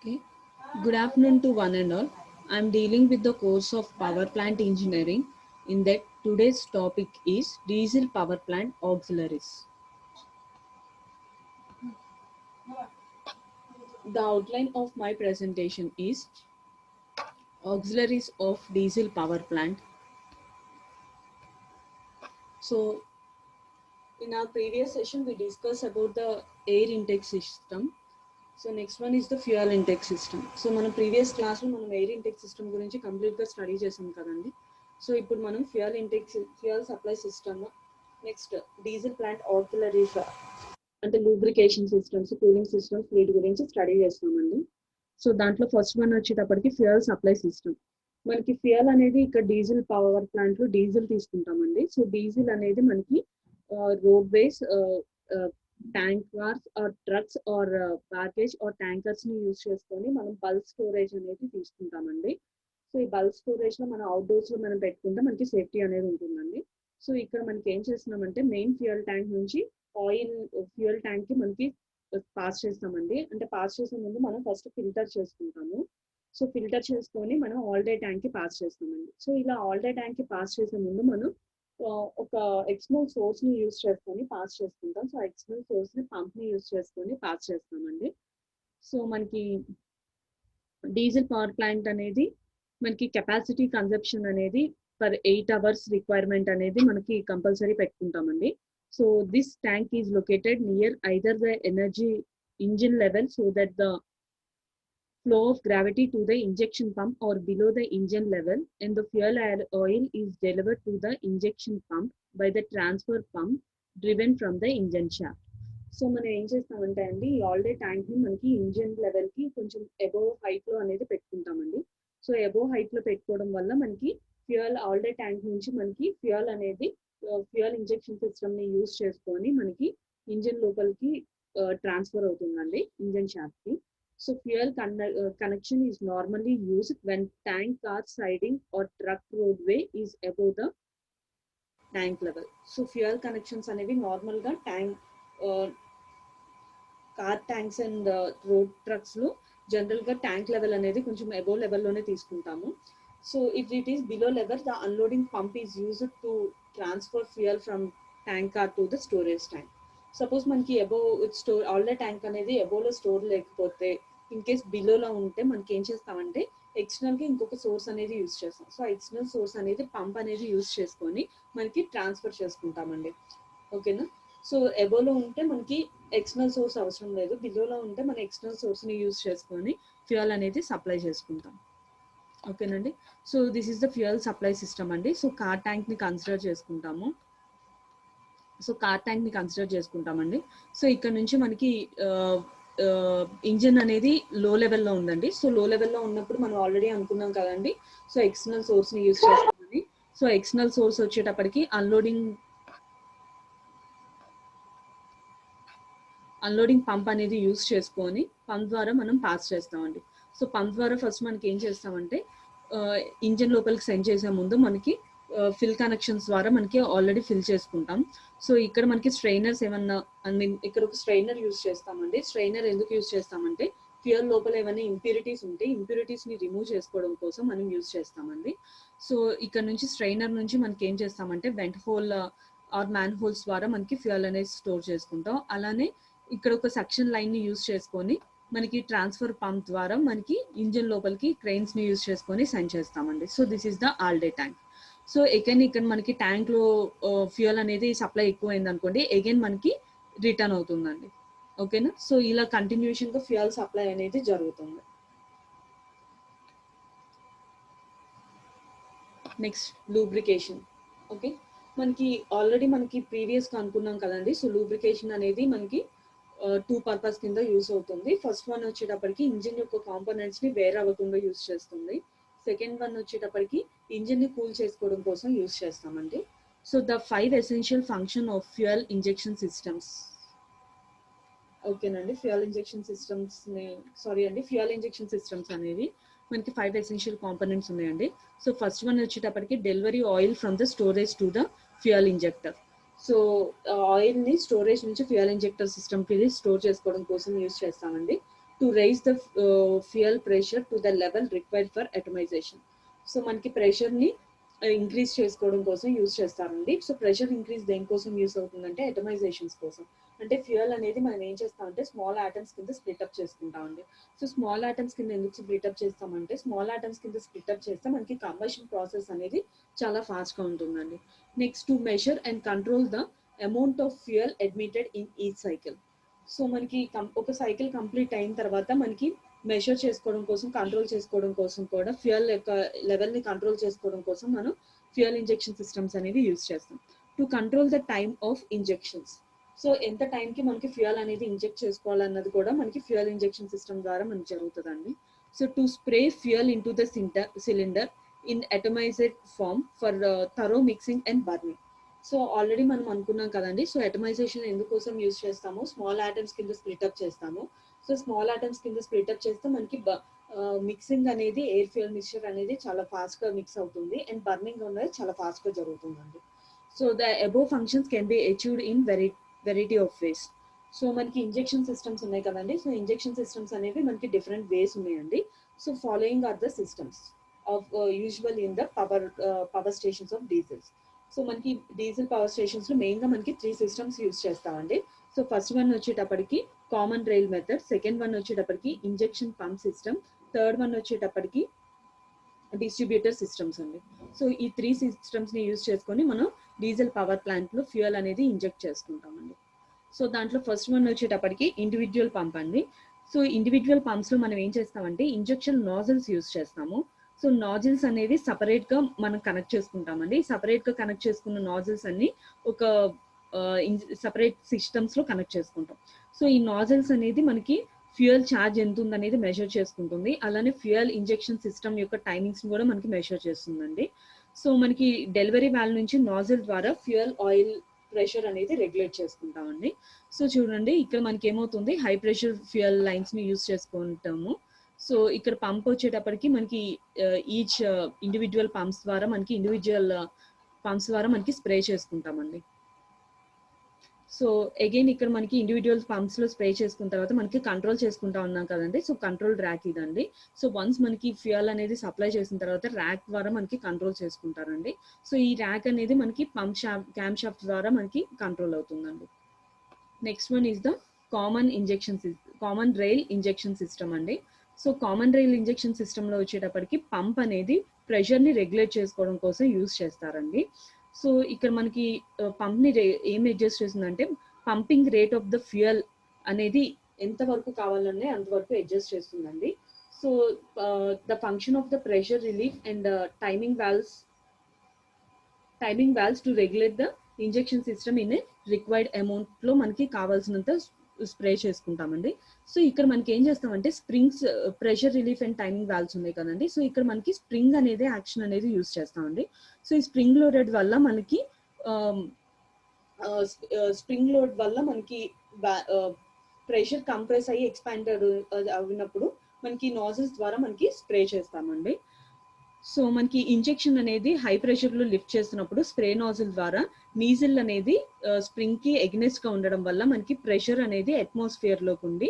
Okay. Good afternoon to one and all. I'm dealing with the course of power plant engineering. In that, today's topic is diesel power plant auxiliaries. The outline of my presentation is auxiliaries of diesel power plant. So, in our previous session, we discussed about the air intake system. So next one is the fuel intake system. So మన previous క్లాస్లో మనం air intake system గురించి కంప్లీట్గా study చేసాం కదండి. So ఇప్పుడు మనం fuel supply system, next diesel plant auxiliaries అంటే లూబ్రికేషన్ సిస్టమ్స్, కూలింగ్ సిస్టమ్స్ వీటి గురించి స్టడీ చేస్తామండి. సో దాంట్లో ఫస్ట్ వన్ వచ్చేటప్పటికి ఫ్యూయల్ సప్లై సిస్టమ్. మనకి ఫ్యూయల్ అనేది ఇక్కడ డీజిల్ పవర్ ప్లాంట్లో డీజిల్ తీసుకుంటామండి. సో డీజిల్ అనేది మనకి road ways, tank cars or trucks or package or tankers ని యూజ్ చేసుకొని మనం బల్క్ స్టోరేజ్ అనేది తీసుకుంటామండి. సో ఈ బల్క్ స్టోరేజ్ లో మనం అవుట్డోర్స్ లో మనం పెట్టుకుంటే మనకి సేఫ్టీ అనేది ఉంటుందండి. సో ఇక్కడ మనకి ఏం చేస్తున్నామంటే మెయిన్ ఫ్యూయల్ ట్యాంక్ నుంచి ఆయిల్ ఫ్యూయల్ ట్యాంక్ కి మనకి పాస్ చేస్తామండి. అంటే పాస్ చేసే ముందు మనం ఫస్ట్ ఫిల్టర్ చేసుకుంటాము. సో ఫిల్టర్ చేసుకొని మనం ఆల్ డే ట్యాంక్ కి పాస్ చేస్తామండి. సో ఇలా ఆల్ డే ట్యాంక్ కి పాస్ చేసే ముందు మనం ఒక ఎక్స్టర్నల్ సోర్స్ ని యూజ్ చేసుకొని పాస్ చేసుకుంటాం. సో ఎక్స్టర్నల్ సోర్స్ ని పంప్ ని యూజ్ చేసుకొని పాస్ చేస్తామండి. సో మనకి డీజిల్ పవర్ ప్లాంట్ అనేది మనకి కెపాసిటీ కన్జప్షన్ అనేది పర్ 8 hours రిక్వైర్మెంట్ అనేది మనకి కంపల్సరీ పెట్టుకుంటామండి. So this tank is located near either the energy engine level so that the flow of gravity to the injection pump or below the engine level, and the fuel oil is delivered to the injection pump by the transfer pump driven from the engine shaft. So మనం ఏం చేస్తామంటే అండి ఈ all day tank ని మనకి engine level కి కొంచెం above height లో అనేది పెట్టుకుంటామండి. సో అబోవ్ హైట్ లో పెట్టుకోవడం వల్ల మనకి ఫ్యూయల్ ఆల్ డే ట్యాంక్ నుంచి మనకి ఫ్యూయల్ అనేది ఫ్యూయల్ ఇంజెక్షన్ సిస్టమ్ ని యూజ్ చేసుకొని మనకి ఇంజిన్ లోపలికి ట్రాన్స్ఫర్ అవుతుందండి ఇంజిన్ షాఫ్ట్ కి. So fuel connection is normally used when tank car siding or truck roadway is above the tank level. So fuel connections అనేవి నార్మల్ గా tank car tanks and road trucks లో general గా tank level అనేది కొంచెం above level లోనే తీసుకుంటాము. So if it is below level the unloading pump is used to transfer fuel from tank car to the storage tank. Suppose మనకి above store all day tank అనేది above లో store లేకపోతే in case బిలోలో ఉంటే మనకి ఏం చేస్తామంటే external గా ఇంకొక సోర్స్ అనేది యూజ్ చేస్తాం. సో ఎక్స్టర్నల్ సోర్స్ అనేది పంప్ అనేది యూజ్ చేసుకొని మనకి ట్రాన్స్ఫర్ చేసుకుంటామండి. ఓకేనా. సో అబోవ్లో ఉంటే మనకి ఎక్స్టర్నల్ సోర్స్ అవసరం లేదు, బిలోలో ఉంటే మన ఎక్స్టర్నల్ సోర్స్ ని యూజ్ చేసుకొని ఫ్యూయల్ అనేది సప్లై చేసుకుంటాం. ఓకేనండి. So this is the fuel supply system అండి. సో కార్ ట్యాంక్ ని కన్సిడర్ చేసుకుంటాము. సో ఇక్కడ నుంచి మనకి ఇంజిన్ అనేది లో లెవెల్లో ఉందండి. సో లో లెవెల్లో ఉన్నప్పుడు మనం ఆల్రెడీ అనుకున్నాం కదండి. సో ఎక్స్టర్నల్ సోర్స్ ని యూజ్ చేసుకుని సో ఎక్స్టర్నల్ సోర్స్ వచ్చేటప్పటికి అన్లోడింగ్ పంప్ అనేది యూజ్ చేసుకొని పంప్ ద్వారా మనం పాస్ చేస్తామండి. సో పంప్ ద్వారా ఫస్ట్ మనకి ఏం చేస్తామంటే ఇంజిన్ లోపలికి సెండ్ చేసే ముందు మనకి ఫిల్ కనెక్షన్స్ ద్వారా మనకి ఆల్రెడీ ఫిల్ చేసుకుంటాం. సో ఇక్కడ మనకి స్ట్రైనర్స్ ఏమన్నా ఇక్కడ ఒక స్ట్రైనర్ యూజ్ చేస్తామండి. స్ట్రైనర్ ఎందుకు యూజ్ చేస్తామంటే ఫ్యూయల్ లోపల ఏమైనా ఇంప్యూరిటీస్ ఉంటే ఇంప్యూరిటీస్ ని రిమూవ్ చేసుకోవడం కోసం మనం యూజ్ చేస్తామండి. సో ఇక్కడ నుంచి స్ట్రైనర్ నుంచి మనకి ఏం చేస్తామంటే vent hole or manholes ద్వారా మనకి ఫ్యూయల్ అనేది స్టోర్ చేసుకుంటాం. అలానే ఇక్కడ ఒక సక్షన్ లైన్ ని యూజ్ చేసుకొని మనకి ట్రాన్స్ఫర్ పంప్ ద్వారా మనకి ఇంజిన్ లోపలికి క్రెయిన్స్ ని యూజ్ చేసుకొని సెండ్ చేస్తామండి. So this is the all day tank. So again ఇక్కడ మనకి ట్యాంక్ లో ఫ్యూయల్ అనేది సప్లై ఎక్కువైంది అనుకోండి, అగైన్ మనకి రిటర్న్ అవుతుందండి. ఓకేనా. సో ఇలా కంటిన్యూషన్ గా ఫ్యూయల్ సప్లై అనేది జరుగుతుంది. Next lubrication. ఓకే, మనకి ఆల్రెడీ మనకి ప్రీవియస్ గా అనుకున్నాం కదండి. సో లూబ్రికేషన్ అనేది మనకి 2 పర్పస్ కింద యూజ్ అవుతుంది. ఫస్ట్ వన్ వచ్చేటప్పటికి ఇంజిన్ యొక్క కాంపోనెంట్స్ ని వేర్ అవ్వకుండా యూజ్ చేస్తుంది. సెకండ్ వన్ వచ్చేటప్పటికి ఇంజిన్ ని కూల్ చేసుకోవడం కోసం యూజ్ చేస్తామండి. So the 5 essential function of fuel injection systems. ఓకేనండి. ఫ్యూయల్ ఇంజెక్షన్ సిస్టమ్స్ అనేవి మనకి 5 ఎసెన్షియల్ కాంపోనెంట్స్ ఉన్నాయండి. సో ఫస్ట్ వన్ వచ్చేటప్పటికి delivery oil from the storage to the fuel injector. So oil ని స్టోరేజ్ నుంచి ఫ్యూయల్ ఇంజెక్టర్ సిస్టమ్ కి store చేసుకోవడం కోసం యూజ్ చేస్తామండి. To raise the fuel pressure to the level required for atomization. So మనకి ప్రెషర్ని increase చేసుకోవడం కోసం యూజ్ చేస్తారండి. సో ప్రెషర్ ఇంక్రీజ్ దేనికోసం యూజ్ అవుతుందంటే అటమైజేషన్స్ కోసం. అంటే ఫ్యూయల్ అనేది మనం ఏం చేస్తామంటే స్మాల్ ఆటమ్స్ కింద స్ప్లిట్అప్ చేసుకుంటామండి. సో స్మాల్ ఆటమ్స్ కింద ఎందుకు స్ప్లిట్అప్ చేస్తామంటే స్మాల్ ఆటమ్స్ కింద స్ప్లిట్అప్ చేస్తే మనకి కంబషన్ ప్రాసెస్ అనేది చాలా ఫాస్ట్గా ఉంటుందండి. Next to measure and control the amount of fuel admitted in each cycle. So మనకి ఒక సైకిల్ కంప్లీట్ అయిన తర్వాత మనకి మెజర్ చేసుకోవడం కోసం, కంట్రోల్ చేసుకోవడం కోసం కూడా ఫ్యూయల్ యొక్క లెవెల్ని కంట్రోల్ చేసుకోవడం కోసం మనం ఫ్యూయల్ ఇంజెక్షన్ సిస్టమ్స్ అనేవి యూజ్ చేస్తాం. To control the time of injections. So ఎంత టైంకి మనకి ఫ్యూయల్ అనేది ఇంజెక్ట్ చేసుకోవాలన్నది కూడా మనకి ఫ్యూయల్ ఇంజెక్షన్ సిస్టమ్ ద్వారా మనకి జరుగుతుందండి. So to spray fuel into the cylinder in atomized form for thorough mixing and burning. So already మనం అనుకున్నాం కదండి. సో అటమైజేషన్ ఎందుకోసం యూజ్ చేస్తాము, స్మాల్ ఆటమ్స్ కింద స్ప్లిట్అప్ చేస్తాము. సో స్మాల్ ఆటమ్స్ కింద స్ప్లిట్అప్ చేస్తే మనకి మిక్సింగ్ అనేది ఎయిర్ ఫ్యూయల్ మిక్చర్ అనేది చాలా ఫాస్ట్గా మిక్స్ అవుతుంది అండ్ బర్నింగ్ అనేది చాలా ఫాస్ట్గా జరుగుతుందండి. So the above functions can be achieved in variety of ways. So మనకి ఇంజెక్షన్ సిస్టమ్స్ ఉన్నాయి కదండి. సో ఇంజెక్షన్ సిస్టమ్స్ అనేవి మనకి డిఫరెంట్ వేస్ ఉన్నాయండి. So following are the systems of usual in the power stations of diesels. So మనకి diesel power stations లో main గా మనకి 3 సిస్టమ్స్ యూజ్ చేస్తామండి. సో ఫస్ట్ వన్ వచ్చేటప్పటికి common rail method, second one వచ్చేటప్పటికి injection pump system, third one వచ్చేటప్పటికి distributor systems అండి. So ఈ 3 సిస్టమ్స్ ని యూజ్ చేసుకొని మనం డీజిల్ పవర్ ప్లాంట్ లో ఫ్యూయల్ అనేది ఇంజెక్ట్ చేసుకుంటామండి. సో దాంట్లో ఫస్ట్ వన్ వచ్చేటప్పటికి ఇండివిజువల్ పంప్ అండి. సో ఇండివిజువల్ పంప్స్ లో మనం ఏం చేస్తామంటే ఇంజెక్షన్ నాజిల్స్ యూజ్ చేస్తాము. సో నాజిల్స్ అనేవి సపరేట్ గా మనం కనెక్ట్ చేసుకుంటామండి. సపరేట్ గా కనెక్ట్ చేసుకున్న నాజిల్స్ అన్ని ఒక సపరేట్ సిస్టమ్స్ లో కనెక్ట్ చేసుకుంటాం. సో ఈ నాజిల్స్ అనేది మనకి ఫ్యూయల్ ఛార్జ్ ఎంత ఉందనేది మెజర్ చేసుకుంటుంది. అలానే ఫ్యూయల్ ఇంజెక్షన్ సిస్టమ్ యొక్క టైమింగ్స్ కూడా మనకి మెజర్ చేస్తుందండి. సో మనకి డెలివరీ వాల్వ్ నుంచి నాజిల్ ద్వారా ఫ్యూయల్ ఆయిల్ ప్రెషర్ అనేది రెగ్యులేట్ చేసుకుంటామండి. సో చూడండి ఇక్కడ మనకి ఏమవుతుంది, హై ప్రెషర్ ఫ్యూయల్ లైన్స్ ని యూజ్ చేసుకుంటాము. సో ఇక్కడ పంప్ వచ్చేటప్పటికి మనకి ఈచ్ ఇండివిజువల్ పంప్స్ ద్వారా మనకి స్ప్రే చేసుకుంటామండి. సో అగైన్ ఇక్కడ మనకి ఇండివిజువల్ పంప్స్ లో స్ప్రే చేసుకున్న తర్వాత మనకి కంట్రోల్ చేసుకుంటా ఉన్నాం కదండి. సో కంట్రోల్ ర్యాక్ ఇదండి. సో వన్స్ మనకి ఫ్యూయల్ అనేది సప్లై చేసిన తర్వాత ర్యాక్ ద్వారా మనకి కంట్రోల్ చేసుకుంటారండి. సో ఈ ర్యాక్ అనేది మనకి పంప్ క్యామ్ షాఫ్ట్ ద్వారా మనకి కంట్రోల్ అవుతుందండి. Next one is the common rail injection system అండి. So common rail injection system లో వచ్చేటప్పటికి పంప్ అనేది ప్రెషర్ ని రెగ్యులేట్ చేసుకోవడం కోసం యూజ్ చేస్తారండి. సో ఇక్కడ మనకి పంప్ ని ఏం అడ్జస్ట్ చేస్తుందంటే pumping rate of the fuel అనేది ఎంత వరకు కావాలనే అంతవరకు అడ్జస్ట్ చేస్తుందండి. So the function of the pressure relief and timing valves to regulate the injection system in a required amount లో మనకి కావాల్సినంత స్ప్రే చేసుకుంటామండి. సో ఇక్కడ మనకి ఏం చేస్తామంటే springs, pressure relief and timing valves ఉన్నాయి కదండి. సో ఇక్కడ మనకి స్ప్రింగ్ అనేది యాక్షన్ అనేది యూజ్ చేస్తామండి. సో ఈ స్ప్రింగ్ లోడెడ్ వల్ల మనకి ప్రెషర్ కంప్రెస్ అయ్యి ఎక్స్పాండెడ్ అయినప్పుడు మనకి నాజిల్స్ ద్వారా మనకి స్ప్రే చేస్తామండి. సో మనకి ఇంజెక్షన్ అనేది హై ప్రెషర్ లో లిఫ్ట్ చేస్తున్నప్పుడు స్ప్రే నాజిల్ ద్వారా నీజిల్ అనేది స్ప్రింగ్ కి ఎగ్నెస్ట్ గా ఉండడం వల్ల మనకి ప్రెషర్ అనేది అట్మాస్ఫియర్ లోకి ఉండి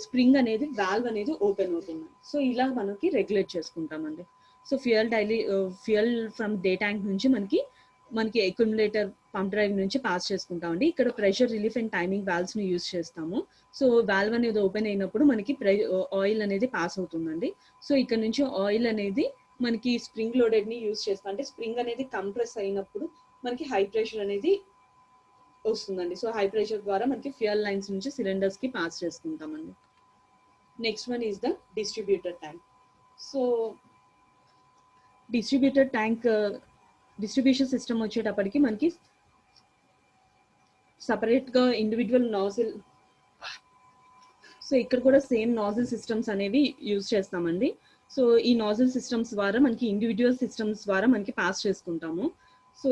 స్ప్రింగ్ అనేది వాల్వ్ అనేది ఓపెన్ అవుతుంది. సో ఇలా మనకి రెగ్యులేట్ చేసుకుంటామండి. So fuel from day tank నుంచి మనకి అక్యుములేటర్ పంప్ డ్రైవ్ నుంచి పాస్ చేసుకుంటామండి. ఇక్కడ pressure relief and timing valves ని యూజ్ చేస్తాము. సో వాల్వ్ అనేది ఓపెన్ అయినప్పుడు మనకి ఆయిల్ అనేది పాస్ అవుతుందండి. సో ఇక్కడ నుంచి ఆయిల్ అనేది మనకి స్ప్రింగ్ లోడెడ్ ని యూజ్ చేస్తాం. అంటే స్ప్రింగ్ అనేది కంప్రెస్ అయినప్పుడు మనకి హై ప్రెషర్ అనేది వస్తుందండి. సో హై ప్రెషర్ ద్వారా మనకి ఫ్యూయల్ లైన్స్ నుంచి సిలిండర్స్ కి పాస్ చేసుకుంటామండి. Next one is the distributor tank. So distribution system వచ్చేటప్పటికి మనకి సపరేట్ గా ఇండివిజువల్ నాజిల్, సో ఇక్కడ కూడా సేమ్ నాజిల్ సిస్టమ్స్ అనేవి యూజ్ చేస్తామండి. సో ఈ నాజిల్ సిస్టమ్స్ ద్వారా మనకి ఇండివిజువల్ సిస్టమ్స్ ద్వారా మనకి పాస్ చేసుకుంటాము. సో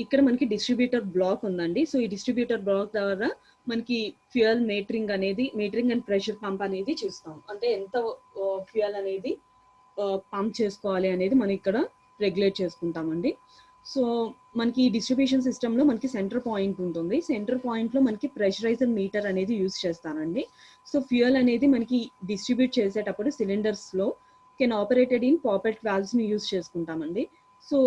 ఇక్కడ మనకి డిస్ట్రిబ్యూటర్ బ్లాక్ ఉందండి. సో ఈ డిస్ట్రిబ్యూటర్ బ్లాక్ ద్వారా మనకి fuel metering and pressure pump అనేది చూస్తాం. అంటే ఎంత ఫ్యూయల్ అనేది పంప్ చేసుకోవాలి అనేది మనం ఇక్కడ రెగ్యులేట్ చేసుకుంటామండి. సో మనకి డిస్ట్రిబ్యూషన్ సిస్టంలో మనకి సెంటర్ పాయింట్ ఉంటుంది. సెంటర్ పాయింట్లో మనకి ప్రెషరైజర్ మీటర్ అనేది యూజ్ చేస్తానండి. సో ఫ్యూయల్ అనేది మనకి డిస్ట్రిబ్యూట్ చేసేటప్పుడు సిలిండర్స్లో కెన్ ఆపరేటెడ్ ఇన్ పాపెట్ వాల్వ్స్ని యూజ్ చేసుకుంటామండి. సో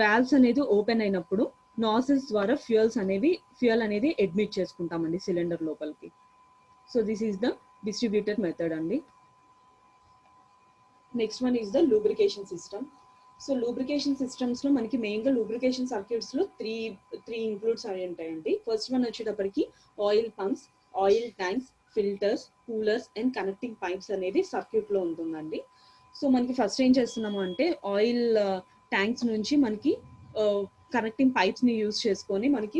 వాల్వ్స్ అనేది ఓపెన్ అయినప్పుడు నాసిల్స్ ద్వారా ఫ్యూయల్ అనేది అడ్మిట్ చేసుకుంటామండి సిలిండర్ లోపలికి. So this is the distributed method అండి. Next one is the lubrication system. So lubrication సిస్టమ్స్లో మనకి మెయిన్గా లూబ్రికేషన్ సర్క్యూట్స్లో త్రీ ఇంక్లూడ్స్ అయి ఉంటాయండి. ఫస్ట్ వన్ వచ్చేటప్పటికి oil pumps, oil tanks, filters, coolers and connecting pipes అనేది సర్క్యూట్లో ఉంటుందండి. సో మనకి ఫస్ట్ ఏం చేస్తున్నాము అంటే ఆయిల్ ట్యాంక్స్ నుంచి మనకి కనెక్టింగ్ పైప్స్ని యూజ్ చేసుకొని మనకి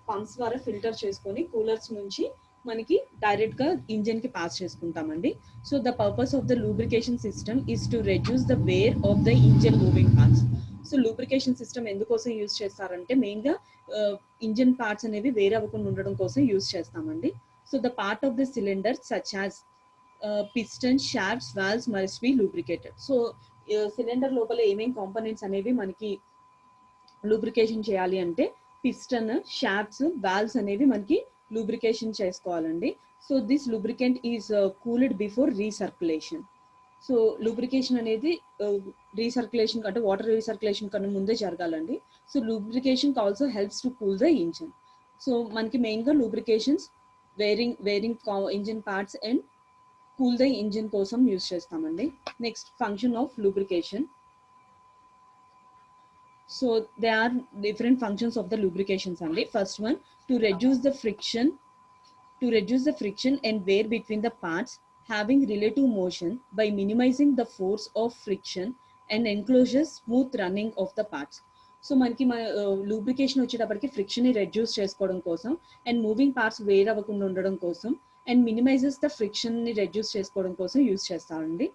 పంప్స్ ద్వారా ఫిల్టర్ చేసుకొని కూలర్స్ నుంచి మనకి డైరెక్ట్గా ఇంజిన్కి పాస్ చేసుకుంటామండి. So the purpose of the lubrication system is to reduce the wear of the engine moving parts. So lubrication system ఎందుకోసం యూజ్ చేస్తారంటే మెయిన్గా ఇంజిన్ పార్ట్స్ అనేవి వేరే అవ్వకుండా ఉండడం కోసం యూజ్ చేస్తామండి. So the part of the cylinder such as piston, shafts, valves must be lubricated. So cylinder లోపల ఏమేమి కాంపోనెంట్స్ అనేవి మనకి లూబ్రికేషన్ చేయాలి అంటే పిస్టన్, షాఫ్ట్స్, వాల్వ్స్ అనేవి మనకి లూబ్రికేషన్ చేసుకోవాలండి. So this lubricant is cooled before recirculation. So lubrication అనేది రీసర్క్యులేషన్ అంటే వాటర్ రీసర్క్యులేషన్ కన్నా ముందే జరగాలండి. So lubrication also helps to cool the engine. So మనకి మెయిన్గా lubrications wearing engine parts and cool the engine కోసం యూజ్ చేస్తామండి. Next function of lubrication. So there are different functions of the lubrications only. First one, to reduce the friction and wear between the parts having relative motion by minimizing the force of friction and enclosures smooth running of the parts. So మనకి lubrication వచ్చేటప్పటికి friction ని reduce చేసుకోవడం కోసం and moving parts wear అవ్వకుండా ఉండడం కోసం and minimises the friction ని reduce చేసుకోవడం కోసం యూజ్ చేస్తామండి.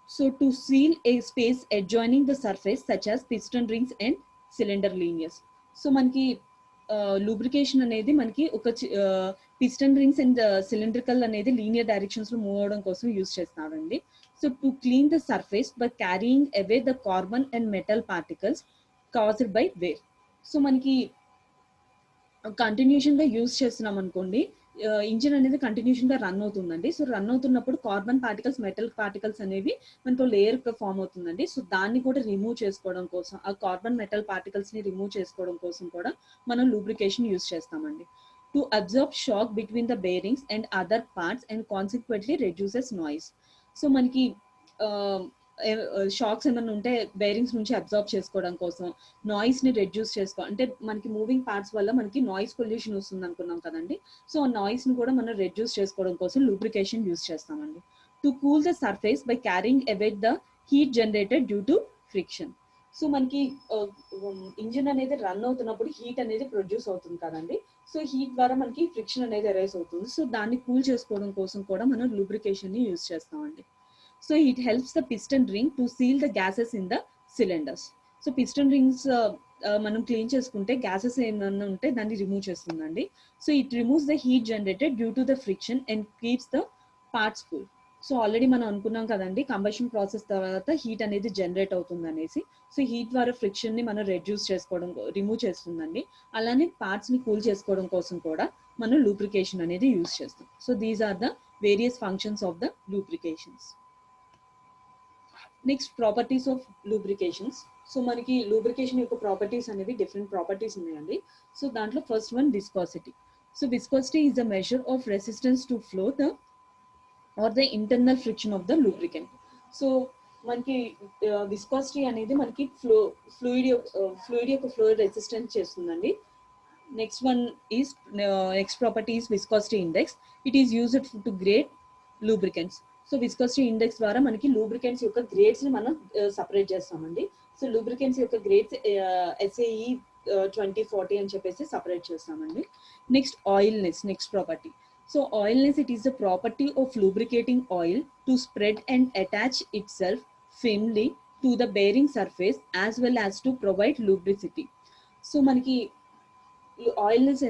So to seal a space adjoining the surface such as piston rings and cylinder linears. So మనకి లూబ్రికేషన్ అనేది మనకి ఒక పిస్టన్ రింగ్స్ అండ్ సిలిండ్రికల్ అనేది లీనియర్ డైరెక్షన్స్ లో మూవ్ అవడం కోసం యూజ్ చేస్తారండి. So to clean the surface by carrying away the carbon and metal particles caused by wear. So మనకి కంటిన్యూషన్ గా యూజ్ చేస్తున్నాం అనుకోండి, ఇంజిన్ అనేది కంటిన్యూషన్ గా రన్ అవుతుందండి. సో రన్ అవుతున్నప్పుడు కార్బన్ పార్టికల్స్, మెటల్ పార్టికల్స్ అనేవి మనకు లేయర్ ఫామ్ అవుతుందండి. సో దాన్ని కూడా రిమూవ్ చేసుకోవడం కోసం, ఆ కార్బన్ మెటల్ పార్టికల్స్ ని రిమూవ్ చేసుకోవడం కోసం కూడా మనం లూబ్రికేషన్ యూజ్ చేస్తామండి. To absorb shock between the bearings and other parts and consequently reduces noise. So మనకి షాక్స్ ఏమైనా ఉంటే బేరింగ్స్ నుంచి అబ్జార్బ్ చేసుకోవడం కోసం, నాయిస్ ని రెడ్యూస్ అంటే మనకి మూవింగ్ పార్ట్స్ వల్ల మనకి నాయిస్ పొల్యూషన్ వస్తుంది అనుకున్నాం కదండి. సో ఆ నాయిస్ ని కూడా మనం రెడ్యూస్ చేసుకోవడం కోసం లూబ్రికేషన్ యూజ్ చేస్తామండి. To cool the surface by carrying away the heat generated due to friction. So మనకి ఇంజిన్ అనేది రన్ అవుతున్నప్పుడు హీట్ అనేది ప్రొడ్యూస్ అవుతుంది కదండి. సో హీట్ ద్వారా మనకి ఫ్రిక్షన్ అనేది అరైజ్ అవుతుంది. సో దాన్ని కూల్ చేసుకోవడం కోసం కూడా మనం లూబ్రికేషన్ ని యూజ్ చేస్తామండి. So it helps the piston ring to seal the gases in the cylinders. So piston rings మనం క్లీన్ చేసుకుంటే గ్యాసెస్ ఏమన్నా ఉంటే దాన్ని రిమూవ్ చేస్తుందండి. So it removes the heat generated due to the friction and keeps the parts cool. So already మనం అనుకున్నాం కదండి, combustion process తర్వాత హీట్ అనేది జనరేట్ అవుతుంది అనేసి. సో హీట్ ద్వారా ఫ్రిక్షన్ ని మనం రిమూవ్ చేస్తుందండి. అలానే పార్ట్స్ ని కూల్ చేసుకోవడం కోసం కూడా మనం లూబ్రికేషన్ అనేది యూజ్ చేస్తాం. So these are the various functions of the lubrications. Next properties of lubrications. So మనకి లూబ్రికేషన్ యొక్క ప్రాపర్టీస్ అనేవి డిఫరెంట్ ప్రాపర్టీస్ ఉన్నాయండి. సో దాంట్లో first one viscosity. So viscosity is the measure of resistance to flow or the internal friction of the lubricant. So మనకి viscosity అనేది మనకి fluid యొక్క flow resistance చేస్తుందండి. Next one is next property is viscosity index. It is used to grade lubricants. So viscosity index ద్వారా మనకి lubricants యొక్క grades ని మనం సపరేట్ చేస్తామండి. సో లూబ్రికెంట్స్ యొక్క గ్రేడ్స్ SAE 2040 అని చెప్పేసి సపరేట్ చేస్తామండి. Next oiliness, next property. So oiliness, it is the property of lubricating oil to spread and attach it self firmly to the bearing surface as well as to provide lubricity. So మనకి oiliness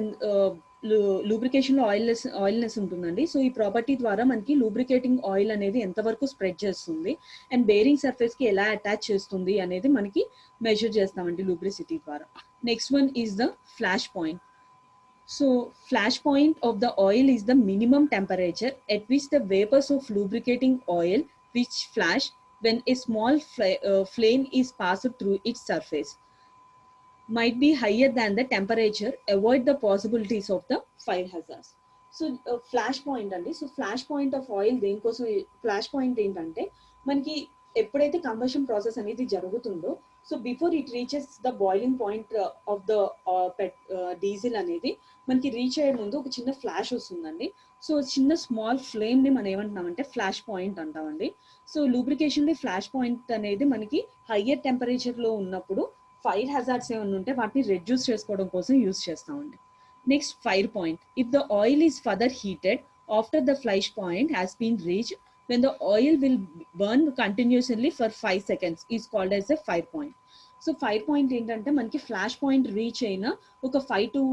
lubrication లో oiliness ఉంటుందండి. So ఈ property ద్వారా మనకి lubricating oil అనేది ఎంతవరకు spread చేస్తుంది and bearing surface కి ఎలా అటాచ్ చేస్తుంది అనేది మనకి మెజర్ చేస్తామండి లూబ్రిసిటీ ద్వారా. Next one is the flash point. So flash point of the oil is the minimum temperature at which the vapors of lubricating oil which flash when a small flame is passed through its surface might be higher than the temperature. Avoid the possibilities of the fire hazards. So flash point అండి. So flash point of oil దేనికోసం, flash point ఏంటంటే మనకి ఎప్పుడైతే combustion process అనేది జరుగుతుందో so before it reaches the boiling point of the diesel అనేది మనకి reach అయ్యే ముందు ఒక చిన్న ఫ్లాష్ వస్తుందండి. సో చిన్న స్మాల్ ఫ్లేమ్ ని మనం ఏమంటున్నామంటే ఫ్లాష్ పాయింట్ అంటామండి. సో లూబ్రికేషన్ లో ఫ్లాష్ పాయింట్ అనేది మనకి హయ్యర్ టెంపరేచర్ లో ఉన్నప్పుడు ఫైర్ హజార్డ్స్ ఏమైనా ఉంటే వాటిని రెడ్యూస్ చేసుకోవడం కోసం యూజ్ చేస్తామండి. Next fire point. If the oil is further heated after the flash point has been reached when the oil will burn continuously for 5 seconds is called as a fire point. So fire point ఏంటంటే మనకి flash point reach అయిన ఒక 5 to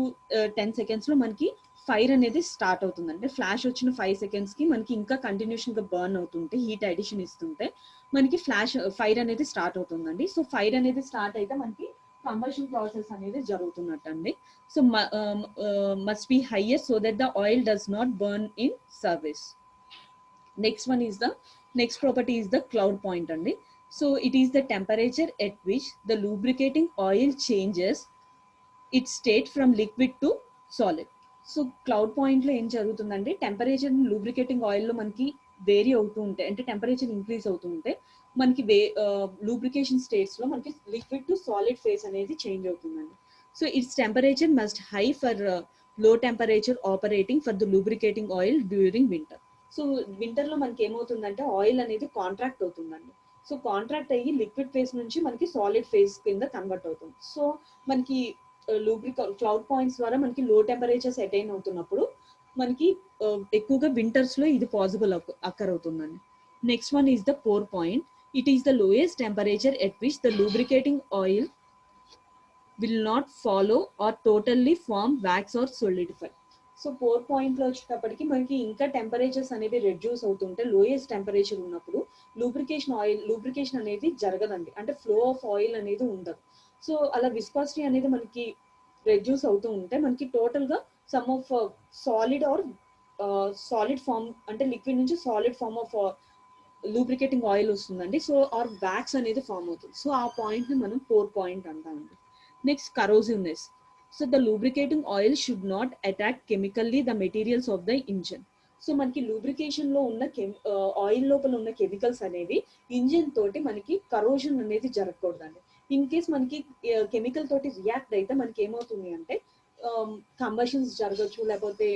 10 seconds లో మనకి fire అనేది start అవుతుంది. అంటే flash వచ్చిన 5 seconds కి మనకి ఇంకా కంటిన్యూషన్ గా బర్న్ అవుతుంటే హీట్ అడిషన్ ఇస్తుంటే మనకి ఫైర్ అనేది స్టార్ట్ అవుతుందండి. సో ఫైర్ అనేది స్టార్ట్ అయితే మనకి కంబషన్ ప్రాసెస్ అనేది జరుగుతున్నట్టు అండి. So must be higher so that the oil does not burn in service. Next one is the next property is the cloud point andi. So it is the temperature at which the lubricating oil changes its state from liquid to solid. So cloud point లో ఏం జరుగుతుందంటే temperature lubricating oil లో మనకి vary అవుతూ ఉంటాయి, అంటే temperature increase అవుతూ ఉంటే మనకి లూబ్రికేషన్ స్టేట్స్ లో మనకి లిక్విడ్ టు సాలిడ్ ఫేజ్ అనేది చేంజ్ అవుతుందండి. So its temperature must high for low temperature operating for the lubricating oil during winter. So winter లో మనకి ఏమవుతుందంటే ఆయిల్ అనేది కాంట్రాక్ట్ అవుతుందండి. సో కాంట్రాక్ట్ అయ్యి లిక్విడ్ ఫేజ్ నుంచి మనకి సాలిడ్ ఫేజ్ కింద కన్వర్ట్ అవుతుంది. సో మనకి క్లౌడ్ పాయింట్స్ ద్వారా మనకి లో టెంపరేచర్స్ అటైన్ అవుతున్నప్పుడు మనకి ఎక్కువగా వింటర్స్ లో ఇది పాసిబుల్ అక్కర్ అవుతుందండి. Next one is the pour point. It is the lowest temperature at which the lubricating oil will not follow or totally form wax or solidify. So pour point లో వచ్చేటప్పటికి మనకి ఇంకా temperatures అనేవి reduce అవుతుంటే lowest temperature ఉన్నప్పుడు lubrication అనేది జరగదండి, అంటే ఫ్లో ఆఫ్ ఆయిల్ అనేది ఉండదు. సో అలా విస్కాసిటీ అనేది మనకి రెడ్యూస్ అవుతూ ఉంటే మనకి టోటల్ గా some of solid or solid form, అంటే లిక్విడ్ నుంచి solid form of lubricating oil వస్తుందండి. సో ఆర్ వ్యాక్స్ అనేది ఫార్మ్ అవుతుంది. సో ఆ పాయింట్ ని మనం పోర్ పాయింట్ అంటామండి. Next corrosiveness. So the lubricating oil should not attack chemically the materials of the engine. So మనకి లూబ్రికేషన్ లో ఉన్న ఆయిల్ లోపల ఉన్న కెమికల్స్ అనేవి ఇంజిన్ తోటి మనకి కరోజన్ అనేది జరగకూడదండి. ఇన్ కేస్ మనకి కెమికల్ తోటి రియాక్ట్ అయితే మనకి ఏమవుతుంది అంటే కంబషన్స్ జరగచ్చు, లేకపోతే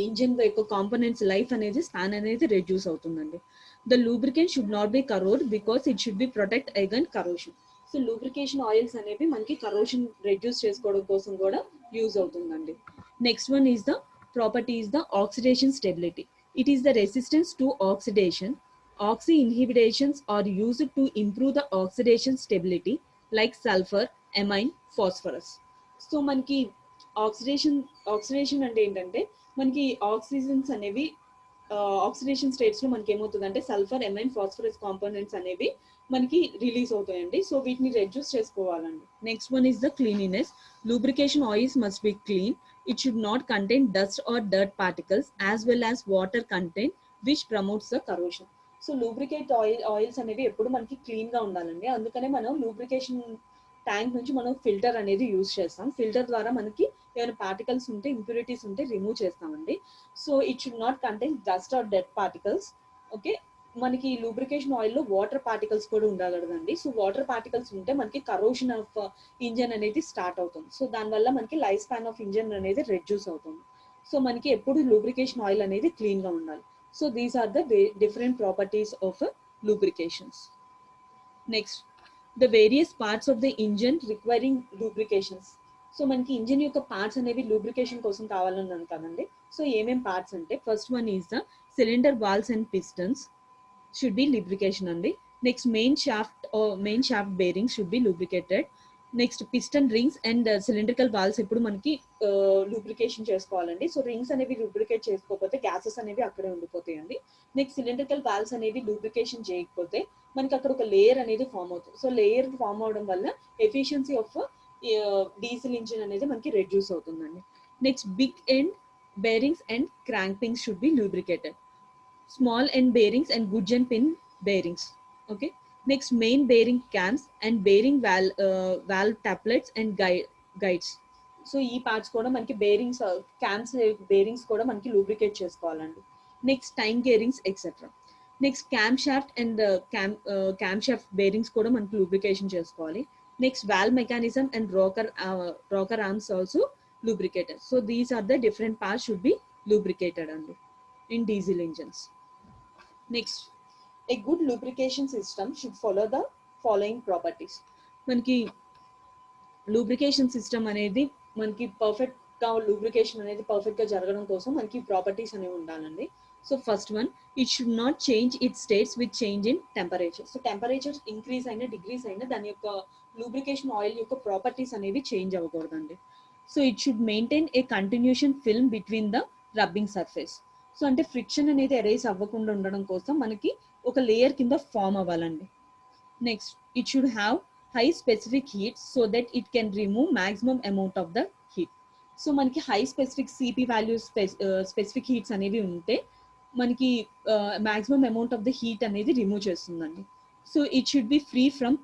ఇంజిన్ యొక్క కాంపోనెంట్స్ లైఫ్ అనేది స్పాన్ అనేది రెడ్యూస్ అవుతుందండి. The lubricant should not be corrode because it should be protect against corrosion. So lubrication oils అనేవి మనకి కరోషన్ రెడ్యూస్ చేసుకోవడం కోసం కూడా యూజ్ అవుతుందండి. Next one is the property is the oxidation stability. It is the resistance to oxidation. Oxy inhibitions are used to improve the oxidation stability like sulphur, amine, phosphorus. So మనకి oxidation అంటే ఏంటంటే మనకి oxygens అనేవి oxidation states లో మనకి ఏమవుతుందంటే sulphur, amine, phosphorus components అనేవి మనకి రిలీజ్ అవుతాయండి. సో వీటిని రెడ్యూస్ చేసుకోవాలండి. Next one is the cleanliness. Lubrication oils must be clean. It should not contain dust or dirt particles as well as water content which promotes the corrosion. So lubricate oils అనేవి ఎప్పుడు మనకి clean గా ఉండాలండి. అందుకనే మనం lubrication tank నుంచి మనం filter అనేది యూజ్ చేస్తాం. ఫిల్టర్ ద్వారా మనకి ఏమైనా పార్టికల్స్ ఉంటే, ఇంప్యూరిటీస్ ఉంటే రిమూవ్ చేస్తామండి. So it should not contain dust or dead particles. Okay, మనకి లూబ్రికేషన్ ఆయిల్ లో వాటర్ పార్టికల్స్ కూడా ఉండకూడదండి. సో వాటర్ పార్టికల్స్ ఉంటే మనకి కరోషన్ ఆఫ్ ఇంజన్ అనేది స్టార్ట్ అవుతుంది. సో దానివల్ల మనకి లైఫ్ స్పాన్ ఆఫ్ ఇంజన్ అనేది రెడ్యూస్ అవుతుంది. సో మనకి ఎప్పుడు లూబ్రికేషన్ ఆయిల్ అనేది క్లీన్ గా ఉండాలి. So these are the different properties of lubrications. Next, the various parts of the engine requiring lubrications. So మనకి ఇంజిన్ యొక్క పార్ట్స్ అనేవి లూబ్రికేషన్ కోసం కావాలని అంటానండి. సో ఏమేం పార్ట్స్ అంటే first one is the cylinder walls and pistons should be lubrication only. Next, main shaft bearings should be lubricated. Next piston rings and cylindrical walls ఇప్పుడు మనకి లూబ్రికేషన్ చేసుకోవాలండి. సో రింగ్స్ అనేవి lubricate చేసుకోకపోతే gases అనేవి అక్కడే ఉండిపోతాయండి. Next cylindrical walls అనేవి lubrication చేయకపోతే మనకి అక్కడ ఒక లేయర్ అనేది ఫామ్ అవుతుంది. సో లేయర్ ఫామ్ అవడం వల్ల ఎఫిషియన్సీ ఆఫ్ డీజిల్ ఇంజిన్ అనేది మనకి రెడ్యూస్ అవుతుందండి. Next big end bearings and crankings should be lubricated. Small end bearings and gauge and pin bearings. Okay. Next, main bearing cams and bearing valve tablets and guides. So ఈ parts కూడా మనకి bearings cams bearings కూడా మనకి lubricate చేసుకోవాలండి. Next time gearings etcetera. Next cam shaft and cam shaft bearings కూడా మనకి lubrication చేసుకోవాలి. Next valve mechanism and rocker arms also lubricated. So these are the different parts should be lubricated అండి in diesel engines. Next, a good lubrication system should follow the following properties. మనకి lubrication system అనేది మనకి perfect గా lubrication అనేది perfect గా జరగడం కోసం మనకి ప్రాపర్టీస్ అనేవి ఉండాలండి. So first one, it should not change it states with change in temperature. So temperature increase అయినా డిగ్రీస్ అయినా దాని యొక్క లూబ్రికేషన్ ఆయిల్ యొక్క ప్రాపర్టీస్ అనేవి చేంజ్ అవ్వకూడదండి. So it should maintain a continuation film between the rubbing surface. So అంటే friction అనేది erase అవ్వకుండా ఉండడం కోసం మనకి ఒక లేయర్ కింద ఫామ్ అవ్వాలండి. Next, it should have high specific heat so that it can remove maximum amount of the heat. So మనకి high specific CP values specific heats అనేవి ఉంటే మనకి maximum amount of the heat అనేది remove చేస్తుందండి. So it should be free from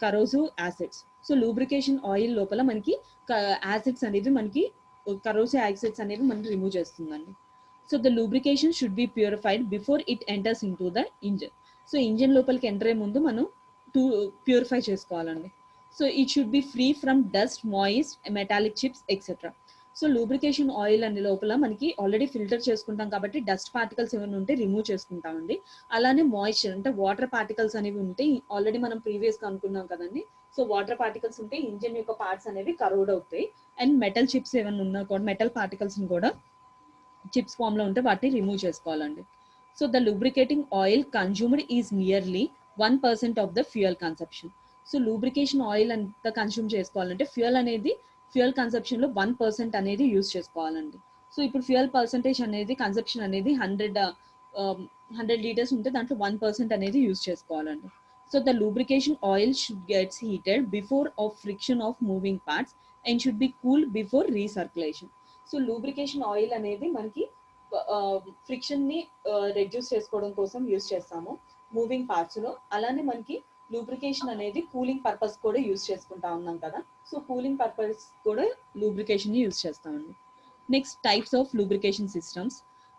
corrosive acids. So lubrication oil లోపల మనకి acids అనేవి మనకి కరోజివ్ యాసిడ్స్ అనేవి మనకి రిమూవ్ చేస్తుందండి. So the lubrication should be purified before it enters in to the engine. So engine లోపలికి enter అయ్యే ముందు మనం ప్యూరిఫై చేసుకోవాలండి. So it should be free from dust, moist, metallic chips etcetera. So lubrication oil అనే లోపల మనకి already filter చేసుకుంటాం కాబట్టి డస్ట్ పార్టికల్స్ ఏమైనా ఉంటే రిమూవ్ చేసుకుంటామండి. అలానే మాయిశ్చర్ అంటే వాటర్ పార్టికల్స్ అనేవి ఉంటే ఆల్రెడీ మనం ప్రీవియస్గా అనుకున్నాం కదండి. సో వాటర్ పార్టికల్స్ ఉంటే ఇంజన్ యొక్క పార్ట్స్ అనేవి కరోడ్ అవుతాయి. అండ్ మెటల్ చిప్స్ ఏమైనా ఉన్నా కూడా మెటల్ పార్టికల్స్ కూడా చిప్స్ ఫామ్ లో ఉంటే వాటిని రిమూవ్ చేసుకోవాలండి. So the lubricating oil consumed is nearly 1% of the fuel consumption. So lubrication oil అంత కన్స్యూమ్ చేసుకోవాలంటే ఫ్యూయల్ కన్సంప్షన్ లో 1% అనేది యూజ్ చేసుకోవాలండి. సో ఇప్పుడు ఫ్యూయల్ పర్సంటేజ్ అనేది కన్సంప్షన్ అనేది 100 లీటర్స్ ఉంటే దాంట్లో 1% అనేది యూజ్ చేసుకోవాలండి. So the lubrication oil should gets heated before of friction of moving parts and should be cool before recirculation. So lubrication oil అనేది మనకి ఫ్రిక్షన్ ని రెడ్యూస్ చేసుకోవడం కోసం యూజ్ చేస్తాము మూవింగ్ పార్ట్స్ లో. అలానే మనకి లూబ్రికేషన్ అనేది కూలింగ్ పర్పస్ కూడా యూజ్ చేసుకుంటా ఉన్నాం కదా. సో కూలింగ్ పర్పస్ కూడా లూబ్రికేషన్ ని యూజ్ చేస్తామండి. Next, types of lubrication systems.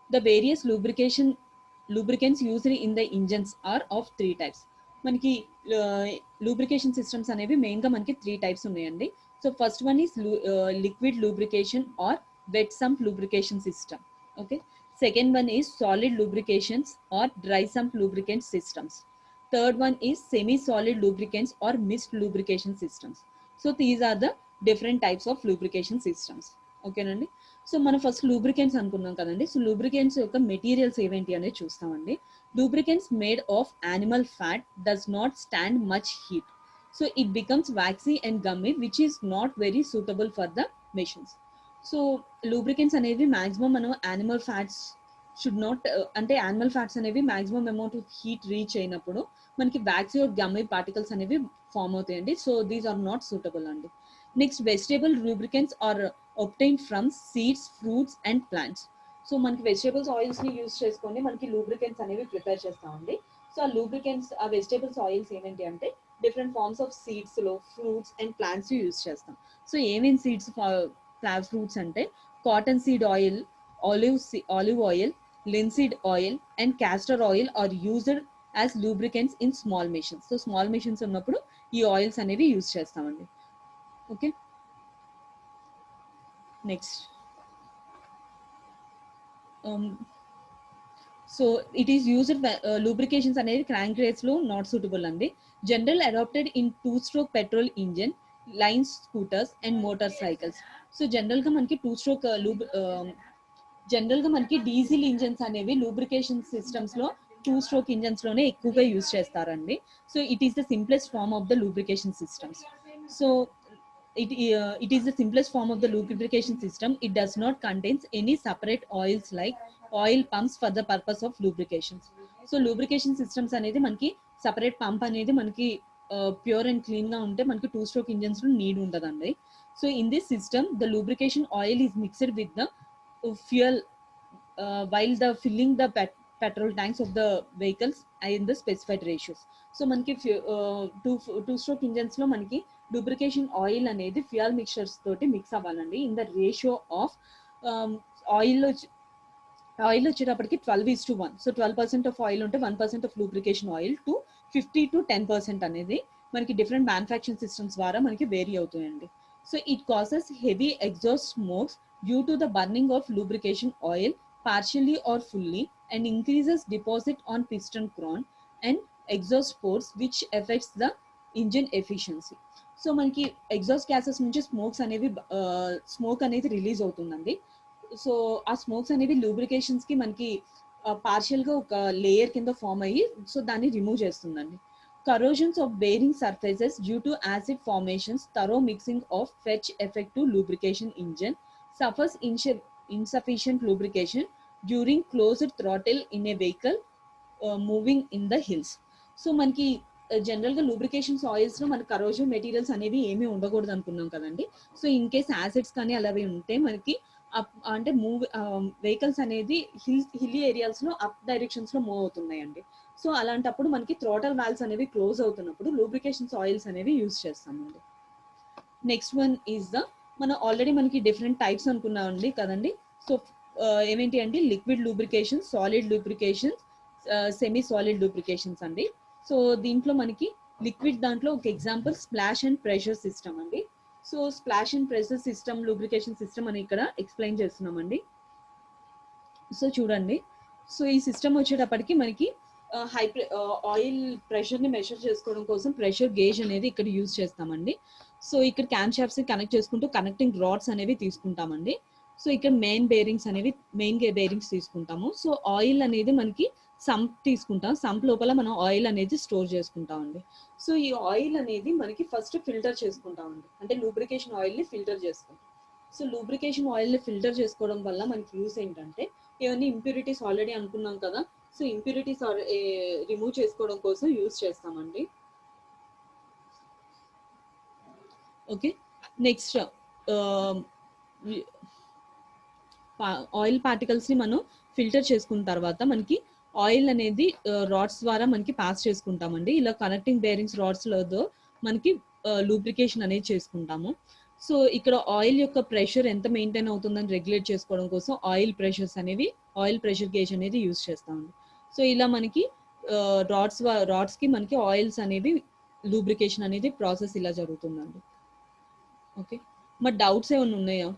The various lubricants used in the engines are of 3 types. మనకి లూబ్రికేషన్ సిస్టమ్స్ అనేవి మెయిన్ గా మనకి 3 types ఉన్నాయండి. So first one is liquid lubrication or wet sump lubrication system. Okay. Second one is solid lubrications or dry sump lubricant systems. Third one is semi-solid lubricants or mixed lubrication systems. So these are the different types of lubrication systems. Okay nandi. So మనం first lubricants అనుకున్నాం కదండి. So lubricants యొక్క materials ఏవేంటి అనేది చూస్తామండి. Lubricants made of animal fat does not stand much heat. So it becomes waxy and gummy which is not very suitable for the machines. So lubricants అనేవి maximum మనం animal fats should not అంటే animal fats అనేవి maximum amount of heat reach అయినప్పుడు మనకి waxy are gummy particles అనేవి form అవుతాయండి. So these are not suitable అండి. Next, vegetable lubricants are obtained from seeds, fruits and plants. So మనకి vegetables oils ని use చేసుకొని మనకి లూబ్రికెంట్స్ అనేవి ప్రిపేర్ చేస్తామండి. సో ఆ లూబ్రికెంట్స్ ఆ వెజిటేబుల్స్ ఆయిల్స్ ఏమేంటి అంటే డిఫరెంట్ ఫార్మ్స్ ఆఫ్ సీడ్స్ లో ఫ్రూట్స్ అండ్ ప్లాంట్స్ యూజ్ చేస్తాం. సో ఏమేమి సీడ్స్ ఫ్రూట్స్ అంటే cotton seed oil, olive oil, linseed oil and castor oil are used as lubricants in small machines. So small machines ఉన్నప్పుడు ఈ oils అనేవి use చేస్తామండి. Okay. Next, so it is used lubrications అనేది crank rates లో not suitable అండి. General adapted in 2-stroke petrol engine, line scooters and motor cycles. So general గా మనకి general గా మనకి డీజిల్ ఇంజన్స్ అనేవి లూబ్రికేషన్ సిస్టమ్స్ లో 2-stroke ఇంజన్స్ లోనే ఎక్కువగా యూజ్ చేస్తారండి. So it is the simplest form of the lubrication systems. So it is the simplest form of the lubrication system. It does not contains any separate oils like oil pumps for the purpose of lubrications. So lubrication systems అనేది మనకి separate pump అనేది మనకి pure and clean గా ఉంటే మనకి 2-stroke engines లో need ఉండదండి. So in this system the lubrication oil is mixed with the fuel while the filling the petrol tanks of the vehicles in the specified ratios. So మనకి two stroke engines లో మనకి lubrication oil అనేది fuel mixtures తోటి mix అవ్వాలండి in the ratio of oil వచ్చేటప్పటికి 12:1. So 12% of oil ఉంటే 1% of lubrication oil to 50 to 10% అనేది మనకి డిఫరెంట్ మ్యానుఫ్యాక్చరింగ్ సిస్టమ్స్ ద్వారా మనకి వేరీ అవుతాయండి. So it causes heavy exhaust smokes due to the burning of lubrication oil partially or fully and increases deposit on piston crown and exhaust ports which affects the engine efficiency. So మనకి exhaust gases నుంచి smoke అనేది release అవుతుందండి. So ఆ smokes అనేవి లూబ్రికేషన్స్ కి మనకి partial గా ఒక లేయర్ కింద ఫామ్ అయ్యి సో దాన్ని రిమూవ్ చేస్తుందండి. Corrosions of bearing surfaces due to acid formations, thorough mixing of fetch effective lubrication engine, suffers insufficient lubrication during closed throttle in a vehicle moving in the hills. So మనకి general గా లూబ్రికేషన్స్ oils లో మనకి corrosive materials అనేవి ఏమీ ఉండకూడదు అనుకున్నాం కదండి. So in case acids కానీ అలాగే ఉంటే మనకి అంటే వెహికల్స్ అనేది హిల్లీ ఏరియాస్ లో అప్ డైరెక్షన్స్ లో మూవ్ అవుతున్నాయండి. సో అలాంటప్పుడు మనకి థ్రోటల్ వాల్వ్స్ అనేవి క్లోజ్ అవుతున్నప్పుడు లూబ్రికేషన్స్ ఆయిల్స్ అనేవి యూజ్ చేస్తామండి. నెక్స్ట్ వన్ ఈజ్ మనం ఆల్రెడీ మనకి డిఫరెంట్ టైప్స్ అనుకున్నామండి కదండి. సో ఏమేంటి అంటే liquid lubrication, solid lubrication, semi solid lubrications అండి. సో దీంట్లో మనకి లిక్విడ్ దాంట్లో ఒక example splash and pressure system అండి. So splash and pressure system lubrication system అని ఇక్కడ ఎక్స్ప్లెయిన్ చేస్తున్నామండి. సో చూడండి, సో ఈ సిస్టమ్ వచ్చేటప్పటికి మనకి ఆయిల్ ప్రెషర్ ని మెషర్ చేసుకోవడం కోసం ప్రెషర్ గేజ్ అనేది ఇక్కడ యూజ్ చేస్తామండి. సో ఇక్కడ క్యామ్ షాఫ్ట్స్ ని కనెక్ట్ చేసుకుంటూ కనెక్టింగ్ రాడ్స్ అనేవి తీసుకుంటామండి. సో ఇక్కడ మెయిన్ బేరింగ్స్ తీసుకుంటాము. సో ఆయిల్ అనేది మనకి సంప్ తీసుకుంటాం. సంప్ లోపల మనం ఆయిల్ అనేది స్టోర్ చేసుకుంటామండి. సో ఈ ఆయిల్ అనేది మనకి ఫస్ట్ ఫిల్టర్ చేసుకుంటామండి, అంటే లూబ్రికేషన్ ఆయిల్ ని ఫిల్టర్ చేసుకుంటాం. సో లూబ్రికేషన్ ఆయిల్ ని ఫిల్టర్ చేసుకోవడం వల్ల మనకి యూస్ ఏంటంటే ఇవన్నీ ఇంప్యూరిటీస్ ఆల్రెడీ అనుకున్నాం కదా, సో ఇంప్యూరిటీస్ రిమూవ్ చేసుకోవడం కోసం యూస్ చేస్తామండి. ఓకే, నెక్స్ట్ ఆయిల్ పార్టికల్స్ ని మనం ఫిల్టర్ చేసుకున్న తర్వాత మనకి ఆయిల్ అనేది రాడ్స్ ద్వారా మనకి పాస్ చేసుకుంటామండి. ఇలా కనెక్టింగ్ బేరింగ్స్ రాడ్స్ లో మనకి లూబ్రికేషన్ అనేది చేసుకుంటాము. సో ఇక్కడ ఆయిల్ యొక్క ప్రెషర్ ఎంత మెయింటైన్ అవుతుందని రెగ్యులేట్ చేసుకోవడం కోసం ఆయిల్ ప్రెషర్ గేజ్ అనేది యూజ్ చేస్తామండి. సో ఇలా మనకి రాడ్స్ కి మనకి ఆయిల్స్ అనేవి లూబ్రికేషన్ అనేది ప్రాసెస్ ఇలా జరుగుతుందండి. ఓకే, మరి డౌట్స్ ఏమైనా ఉన్నాయా?